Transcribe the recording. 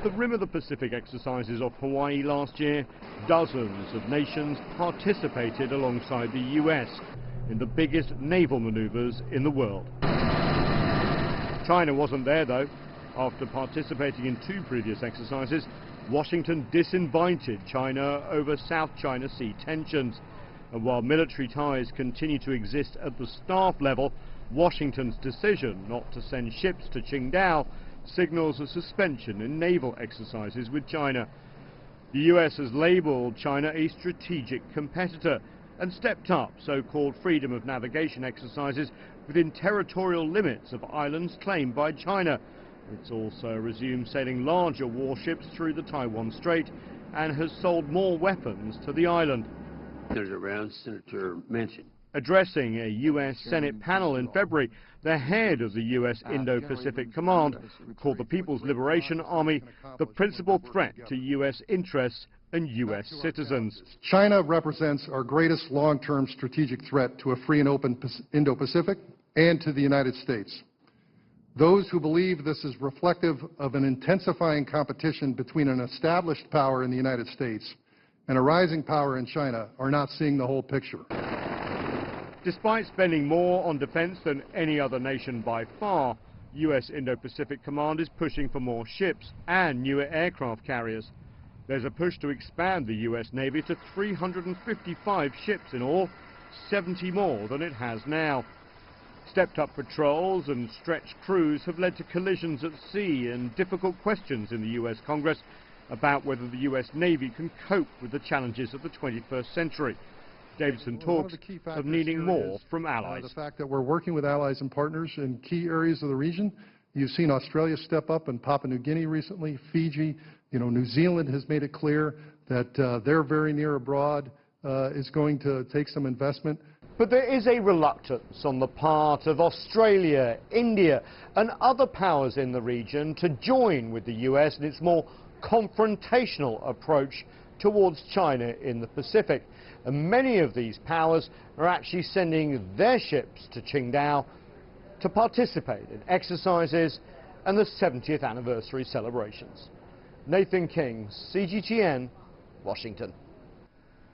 At the rim of the Pacific exercises off Hawaii last year, dozens of nations participated alongside the US in the biggest naval maneuvers in the world. China wasn't there though. After participating in 2 previous exercises, Washington disinvited China over South China Sea tensions. And while military ties continue to exist at the staff level, Washington's decision not to send ships to Qingdao signals a suspension in naval exercises with China. The US has labelled China a strategic competitor and stepped up so-called freedom of navigation exercises within territorial limits of islands claimed by China. It's also resumed sailing larger warships through the Taiwan Strait and has sold more weapons to the island. Senator Brown, Senator Manchin. Addressing a US Senate panel in February, the head of the US Indo-Pacific Command called the People's Liberation Army the principal threat to US interests and US citizens. China represents our greatest long-term strategic threat to a free and open Indo-Pacific and to the United States. Those who believe this is reflective of an intensifying competition between an established power in the United States and a rising power in China are not seeing the whole picture. Despite spending more on defense than any other nation by far, US Indo-Pacific Command is pushing for more ships and newer aircraft carriers. There's a push to expand the US Navy to 355 ships in all, 70 more than it has now. Stepped-up patrols and stretched crews have led to collisions at sea and difficult questions in the US Congress about whether the US Navy can cope with the challenges of the 21st century. Davidson talks of needing more from allies. The fact that we're working with allies and partners in key areas of the region. You've seen Australia step up in Papua New Guinea recently, Fiji. New Zealand has made it clear that their very near abroad is going to take some investment. But there is a reluctance on the part of Australia, India and other powers in the region to join with the US in its more confrontational approach towards China in the Pacific. And many of these powers are actually sending their ships to Qingdao to participate in exercises and the 70th anniversary celebrations. Nathan King, CGTN, Washington.